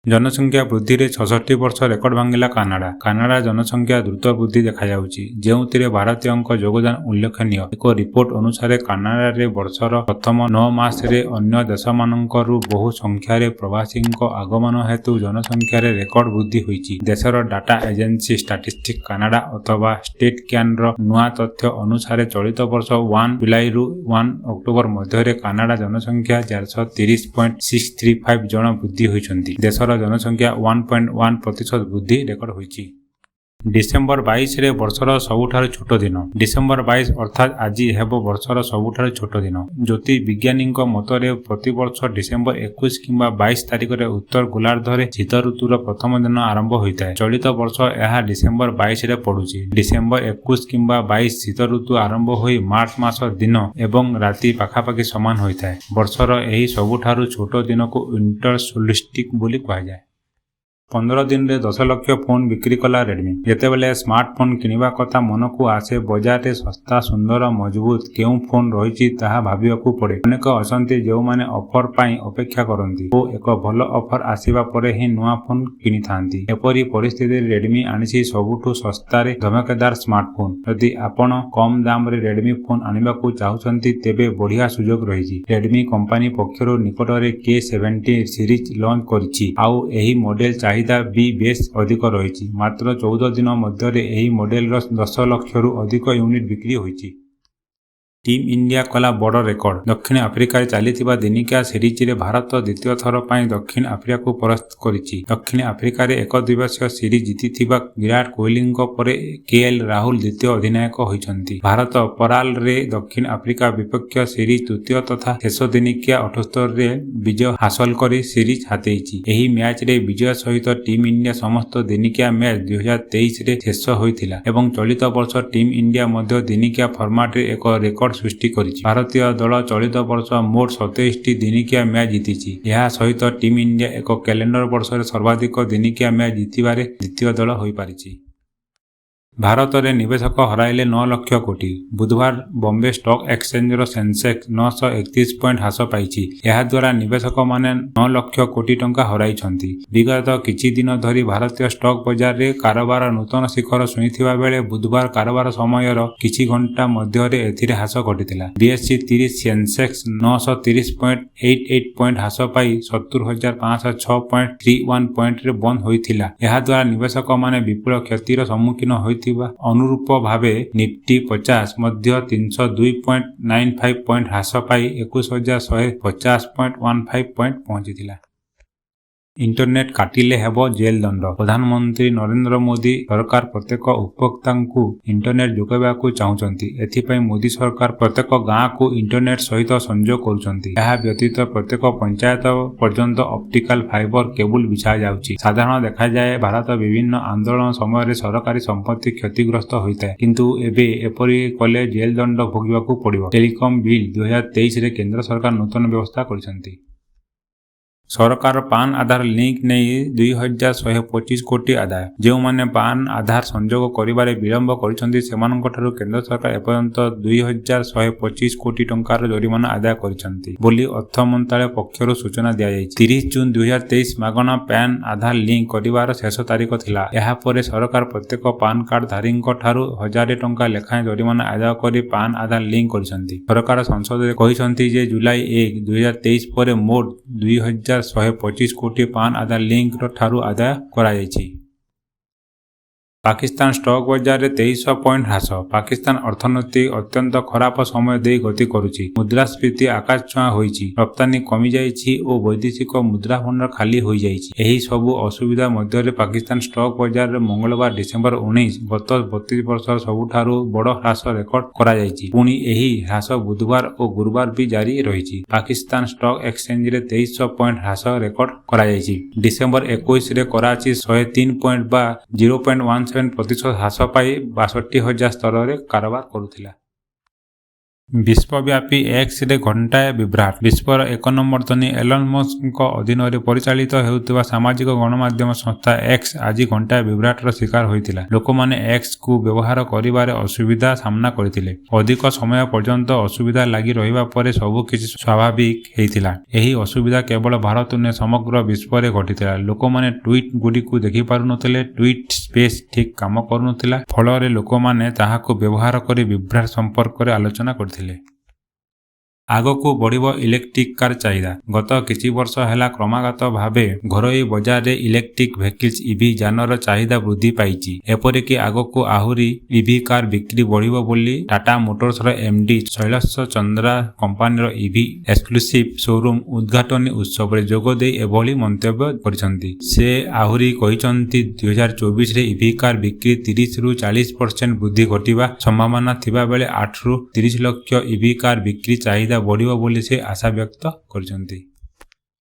ଜନସଂଖ୍ୟା ବୃଦ୍ଧିରେ 66 ବର୍ଷ ରେକର୍ଡ ଭାଙ୍ଗିଲା କାନାଡା। କାନାଡା ଜନସଂଖ୍ୟା ଦ୍ରୁତ ବୃଦ୍ଧି ଦେଖାଯାଉଛି, ଯେଉଁଥିରେ ଭାରତୀୟଙ୍କ ଯୋଗଦାନ ଉଲ୍ଲେଖନୀୟ। ଏକ ରିପୋର୍ଟ ଅନୁସାରେ କାନାଡାରେ ବର୍ଷର ପ୍ରଥମ 9 ମାସରେ ଅନ୍ୟ ଦେଶମାନଙ୍କରୁ ବହୁ ସଂଖ୍ୟାରେ ପ୍ରବାସୀଙ୍କ ଆଗମନ ହେତୁ ଜନସଂଖ୍ୟାରେ ରେକର୍ଡ ବୃଦ୍ଧି ହୋଇଛି। ଦେଶର ଡାଟା ଏଜେନ୍ସି ଷ୍ଟାଟିଷ୍ଟିକ୍ସ କାନାଡା ଅଥବା ଷ୍ଟେଟକ୍ୟାନର ନୂଆ ତଥ୍ୟ ଅନୁସାରେ ଚଳିତ ବର୍ଷ 1 ଜୁଲାଇରୁ 1 ଅକ୍ଟୋବର ମଧ୍ୟରେ କାନାଡା ଜନସଂଖ୍ୟା 430.635 ଜଣ ବୃଦ୍ଧି ହୋଇଛନ୍ତି। ଦେଶର ଜନସଂଖ୍ୟା 1.1% ବୃଦ୍ଧି ରେକର୍ଡ ହୋଇଛି। ଡିସେମ୍ବର 22ରେ ବର୍ଷର ସବୁଠାରୁ ଛୋଟ ଦିନ। ଡିସେମ୍ବର 22 ଅର୍ଥାତ୍ ଆଜି ହେବ ବର୍ଷର ସବୁଠାରୁ ଛୋଟ ଦିନ। ଜ୍ୟୋତିର୍ବିଜ୍ଞାନୀଙ୍କ ମତରେ ପ୍ରତିବର୍ଷ ଡିସେମ୍ବର 21 କିମ୍ବା 22 ତାରିଖରେ ଉତ୍ତର ଗୋଲାର୍ଦ୍ଧରେ ଶୀତ ଋତୁର ପ୍ରଥମ ଦିନ ଆରମ୍ଭ ହୋଇଥାଏ। ଚଳିତ ବର୍ଷ ଏହା ଡିସେମ୍ବର 22ରେ ପଡୁଛି। ଡିସେମ୍ବର 21 କିମ୍ବା 22 ଶୀତ ଋତୁ ଆରମ୍ଭ ହୋଇ ମାର୍ଚ୍ଚ ମାସ ଦିନ ଏବଂ ରାତି ପାଖାପାଖି ସମାନ ହୋଇଥାଏ। ବର୍ଷର ଏହି ସବୁଠାରୁ ଛୋଟ ଦିନକୁ ୱିଣ୍ଟର ସୋଲିଷ୍ଟିସ୍ ବୋଲି କୁହାଯାଏ। 15 ଦିନରେ 10 ଲକ୍ଷ ଫୋନ୍ ବିକ୍ରି କଲା ରେଡ୍ମି। ଯେତେବେଳେ ସ୍ମାର୍ଟଫୋନ୍ କିଣିବା କଥା ମନକୁ ଆସେ, ବଜାରରେ ଶସ୍ତା, ସୁନ୍ଦର, ମଜବୁତ କେଉଁ ଫୋନ୍ ରହିଛି ତାହା ଭାବିବାକୁ ପଡ଼େ। ଅନେକ ଅଛନ୍ତି ଯେଉଁମାନେ ଅଫର ପାଇଁ ଅପେକ୍ଷା କରନ୍ତି ଓ ଏକ ଭଲ ଅଫର ଆସିବା ପରେ ହିଁ ନୂଆ ଫୋନ୍ କିଣିଥାନ୍ତି। ଏପରି ପରିସ୍ଥିତିରେ ରେଡ୍ମି ଆଣିଛି ସବୁଠୁ ଶସ୍ତାରେ ଧମାକେଦାର ସ୍ମାର୍ଟଫୋନ୍। ଯଦି ଆପଣ କମ୍ ଦାମରେ ରେଡ୍ମି ଫୋନ୍ ଆଣିବାକୁ ଚାହୁଁଛନ୍ତି ତେବେ ବଢ଼ିଆ ସୁଯୋଗ ରହିଛି। ରେଡ୍ମି କମ୍ପାନୀ ପକ୍ଷରୁ ନିକଟରେ K70 ସିରିଜ ଲଞ୍ଚ କରିଛି। ଆଉ ଏହି ମଡେଲ ଚାହିଦା ବି ବେଶ୍ ଅଧିକ ରହିଛି। ମାତ୍ର 14 ଦିନ ମଧ୍ୟରେ ଏହି ମଡେଲର 10 ଲକ୍ଷରୁ ଅଧିକ ୟୁନିଟ୍ ବିକ୍ରି ହୋଇଛି। ଟିମ୍ ଇଣ୍ଡିଆ କଲା ବଡ଼ ରେକର୍ଡ। ଦକ୍ଷିଣ ଆଫ୍ରିକାରେ ଚାଲିଥିବା ଦିନିକିଆ ସିରିଜରେ ଭାରତ ଦ୍ୱିତୀୟ ଥର ପାଇଁ ଦକ୍ଷିଣ ଆଫ୍ରିକାକୁ ପରାସ୍ତ କରିଛି। ଦକ୍ଷିଣ ଆଫ୍ରିକାରେ ଏକଦିବସୀୟ ସିରିଜ ଜିତିଥିବା ବିରାଟ କୋହଲିଙ୍କ ପରେ KL ରାହୁଲ ଦ୍ୱିତୀୟ ଅଧିନାୟକ ହୋଇଛନ୍ତି। ଭାରତ ପରାଲରେ ଦକ୍ଷିଣ ଆଫ୍ରିକା ବିପକ୍ଷ ସିରିଜ ତୃତୀୟ ତଥା ଶେଷ ଦିନିକିଆ 78ରେ ବିଜୟ ହାସଲ କରି ସିରିଜ ହାତେଇଛି। ଏହି ମ୍ୟାଚରେ ବିଜୟ ସହିତ ଟିମ୍ ଇଣ୍ଡିଆ ସମସ୍ତ ଦିନିକିଆ ମ୍ୟାଚ 2023ରେ ଶେଷ ହୋଇଥିଲା ଏବଂ ଚଳିତ ବର୍ଷ ଟିମ୍ ଇଣ୍ଡିଆ ମଧ୍ୟ ଦିନିକିଆ ଫର୍ମାଟରେ ଏକ ରେକର୍ଡ ସୃଷ୍ଟି କରିଛି। ଭାରତୀୟ ଦଳ ଚଳିତ ବର୍ଷ ମୋଟ 27ଟି ଦିନିକିଆ ମ୍ୟାଚ ଜିତିଛି। ଏହା ସହିତ ଟିମ୍ ଇଣ୍ଡିଆ ଏକ କ୍ୟାଲେଣ୍ଡର ବର୍ଷରେ ସର୍ବାଧିକ ଦିନିକିଆ ମ୍ୟାଚ ଜିତିବାରେ ଦ୍ୱିତୀୟ ଦଳ ହୋଇପାରିଛି। ଭାରତରେ ନିବେଶକ ହରାଇଲେ 9 ଲକ୍ଷ କୋଟି। ବୁଧବାର ବମ୍ବେ ଷ୍ଟକ୍ ଏକ୍ସଚେଞ୍ଜର ସେନ୍ସେକ୍ସ 931 ପଏଣ୍ଟ ହ୍ରାସ ପାଇଛି। ଏହାଦ୍ୱାରା ନିବେଶକମାନେ 9 ଲକ୍ଷ କୋଟି ଟଙ୍କା ହରାଇଛନ୍ତି। ବିଗତ କିଛି ଦିନ ଧରି ଭାରତୀୟ ଷ୍ଟକ୍ ବଜାରରେ କାରବାର ନୂତନ ଶିଖର ଛୁଇଁଥିବା ବେଳେ ବୁଧବାର କାରବାର ସମୟର କିଛି ଘଣ୍ଟା ମଧ୍ୟରେ ଏଥିରେ ହ୍ରାସ ଘଟିଥିଲା। BSE 30 ସେନ୍ସେକ୍ସ 930.88 ପଏଣ୍ଟ ହ୍ରାସ ପାଇ 70,506.31 ପଏଣ୍ଟରେ ବନ୍ଦ ହୋଇଥିଲା। ଏହାଦ୍ୱାରା ନିବେଶକମାନେ ବିପୁଳ କ୍ଷତିର ସମ୍ମୁଖୀନ ହୋଇଥିବା ଅନୁରୂପ ଭାବେ ନିଫ୍ଟି 50 ମଧ୍ୟ 302.95 ପଏଣ୍ଟ ହ୍ରାସ ପାଇ 21,150.15 ପଏଣ୍ଟ ପହଞ୍ଚିଥିଲା। ଇଣ୍ଟରନେଟ୍ କାଟିଲେ ହେବ ଜେଲ୍ ଦଣ୍ଡ। ପ୍ରଧାନମନ୍ତ୍ରୀ ନରେନ୍ଦ୍ର ମୋଦି ସରକାର ପ୍ରତ୍ୟେକ ଉପଭୋକ୍ତାଙ୍କୁ ଇଣ୍ଟରନେଟ୍ ଯୋଗାଇବାକୁ ଚାହୁଁଛନ୍ତି। ଏଥିପାଇଁ ମୋଦି ସରକାର ପ୍ରତ୍ୟେକ ଗାଁକୁ ଇଣ୍ଟରନେଟ୍ ସହିତ ସଂଯୋଗ କରୁଛନ୍ତି। ଏହା ବ୍ୟତୀତ ପ୍ରତ୍ୟେକ ପଞ୍ଚାୟତ ପର୍ଯ୍ୟନ୍ତ ଅପ୍ଟିକାଲ ଫାଇବର କେବୁଲ ବିଛାଯାଉଛି। ସାଧାରଣ ଦେଖାଯାଏ ଭାରତ ବିଭିନ୍ନ ଆନ୍ଦୋଳନ ସମୟରେ ସରକାରୀ ସମ୍ପତ୍ତି କ୍ଷତିଗ୍ରସ୍ତ ହୋଇଥାଏ, କିନ୍ତୁ ଏବେ ଏପରି କଲେ ଜେଲ୍ ଦଣ୍ଡ ଭୋଗିବାକୁ ପଡ଼ିବ। ଟେଲିକମ ବିଲ୍ 2023ରେ କେନ୍ଦ୍ର ସରକାର ନୂତନ ବ୍ୟବସ୍ଥା କରିଛନ୍ତି। ସରକାର ପାନ୍ ଆଧାର ଲିଙ୍କ ନେଇ 2,125 କୋଟି ଆଦାୟ। ଯେଉଁମାନେ ପାନ୍ ଆଧାର ସଂଯୋଗ କରିବାରେ ବିଳମ୍ବ କରିଛନ୍ତି ସେମାନଙ୍କଠାରୁ କେନ୍ଦ୍ର ସରକାର ଏପର୍ଯ୍ୟନ୍ତ 2,125 କୋଟି ଟଙ୍କାର ଜରିମାନା ଆଦାୟ କରିଛନ୍ତି ବୋଲି ଅର୍ଥ ମନ୍ତ୍ରାଳୟ ପକ୍ଷରୁ ସୂଚନା ଦିଆଯାଇଛି। 30 ଜୁନ 2023 ମାଗଣା ପାନ୍ ଆଧାର ଲିଙ୍କ କରିବାର ଶେଷ ତାରିଖ ଥିଲା। ଏହାପରେ ସରକାର ପ୍ରତ୍ୟେକ ପାନ୍ କାର୍ଡ ଧାରୀଙ୍କଠାରୁ 1,000 ଟଙ୍କା ଲେଖାଏଁ ଜରିମାନା ଆଦାୟ କରି ପାନ୍ ଆଧାର ଲିଙ୍କ କରିଛନ୍ତି। ସରକାର ସଂସଦରେ କହିଛନ୍ତି ଯେ ଜୁଲାଇ 1, 2023 ପରେ ମୋଟ 2,125 କୋଟି ପାନ୍ ଆଧାର ଲିଙ୍କର ଠାରୁ ଆଦାୟ କରାଯାଇଛି। ପାକିସ୍ତାନ ଷ୍ଟକ୍ ବଜାରରେ 2300 ପଏଣ୍ଟ ହ୍ରାସ। ପାକିସ୍ତାନ ଅର୍ଥନୀତି ଅତ୍ୟନ୍ତ ଖରାପ ସମୟ ଦେଇ ଗତି କରୁଛି। ମୁଦ୍ରାସ୍ଫୀତି ଆକାଶଛୁଆଁ ହୋଇଛି, ରପ୍ତାନି କମିଯାଇଛି ଓ ବୈଦେଶିକ ମୁଦ୍ରା ଭଣ୍ଡାର ଖାଲି ହୋଇଯାଇଛି। ଏହି ସବୁ ଅସୁବିଧା ମଧ୍ୟରେ ପାକିସ୍ତାନ ଷ୍ଟକ୍ ବଜାରରେ ମଙ୍ଗଳବାର ଡିସେମ୍ବର 19 ଗତ 32 ବର୍ଷର ସବୁଠାରୁ ବଡ଼ ହ୍ରାସ ରେକର୍ଡ କରାଯାଇଛି। ପୁଣି ଏହି ହ୍ରାସ ବୁଧବାର ଓ ଗୁରୁବାର ବି ଜାରି ରହିଛି। ପାକିସ୍ତାନ ଷ୍ଟକ୍ ଏକ୍ସଚେଞ୍ଜରେ 2300 ପଏଣ୍ଟ ହ୍ରାସ ରେକର୍ଡ କରାଯାଇଛି। ଡିସେମ୍ବର 21ରେ କରାଚି 103 ପଏଣ୍ଟ ବା 0.17% ହ୍ରାସ ପାଇ 62,000 ସ୍ତରରେ କାରବାର କରୁଥିଲା। ବିଶ୍ୱବ୍ୟାପୀ ଏକ୍ସରେ ଘଣ୍ଟାଏ ବିଭ୍ରାଟ। ବିଶ୍ୱର 1 ନମ୍ବର ଧନୀ ଏଲନ୍ ମସ୍କଙ୍କ ଅଧୀନରେ ପରିଚାଳିତ ହେଉଥିବା ସାମାଜିକ ଗଣମାଧ୍ୟମ ସଂସ୍ଥା ଏକ୍ସ ଆଜି ଘଣ୍ଟାଏ ବିଭ୍ରାଟର ଶିକାର ହୋଇଥିଲା। ଲୋକମାନେ ଏକ୍ସକୁ ବ୍ୟବହାର କରିବାରେ ଅସୁବିଧା ସାମ୍ନା କରିଥିଲେ। ଅଧିକ ସମୟ ପର୍ଯ୍ୟନ୍ତ ଅସୁବିଧା ଲାଗି ରହିବା ପରେ ସବୁକିଛି ସ୍ୱାଭାବିକ ହେଇଥିଲା। ଏହି ଅସୁବିଧା କେବଳ ଭାରତ ନୁହେଁ ସମଗ୍ର ବିଶ୍ୱରେ ଘଟିଥିଲା। ଲୋକମାନେ ଟ୍ୱିଟ୍ ଗୁଡ଼ିକୁ ଦେଖିପାରୁନଥିଲେ। ଟ୍ୱିଟ୍ ସ୍ପେସ୍ ଠିକ୍ କାମ କରୁନଥିଲା। ଫଳରେ ଲୋକମାନେ ତାହାକୁ ବ୍ୟବହାର କରି ବିଭ୍ରାଟ ସମ୍ପର୍କରେ ଆଲୋଚନା କରିଥିଲେ। ଆଗକୁ ବଢ଼ିବ ଇଲେକ୍ଟ୍ରିକ୍ କାର ଚାହିଦା। ଗତ କିଛି ବର୍ଷ ହେଲା କ୍ରମାଗତ ଭାବେ ଘରୋଇ ବଜାରରେ ଇଲେକ୍ଟ୍ରିକ୍ ଭେହିକିଲ୍ସ ଇଭି ଯାନର ଚାହିଦା ବୃଦ୍ଧି ପାଇଛି। ଏପରିକି ଆଗକୁ ଆହୁରି ଇଭି କାର ବିକ୍ରି ବଢ଼ିବ ବୋଲି ଟାଟା ମୋଟର୍ସର ଏମ୍ଡି ଶୈଳେଶ ଚନ୍ଦ୍ରା କମ୍ପାନୀର ଇଭି ଏକ୍ସକ୍ଲୁସିଭ୍ ଶୋରୁମ୍ ଉଦ୍ଘାଟନୀ ଉତ୍ସବରେ ଯୋଗଦେଇ ଏଭଳି ମନ୍ତବ୍ୟ କରିଛନ୍ତି। ସେ ଆହୁରି କହିଛନ୍ତି 2024ରେ ଇଭି କାର ବିକ୍ରି 30ରୁ 40% ବୃଦ୍ଧି ଘଟିବା ସମ୍ଭାବନା ଥିବାବେଳେ 8ରୁ 30 ଲକ୍ଷ ଇଭି କାର ବିକ୍ରି ଚାହିଦା ବଢ଼ିବ ବୋଲି ସେ ଆଶାବ୍ୟକ୍ତ କରିଛନ୍ତି।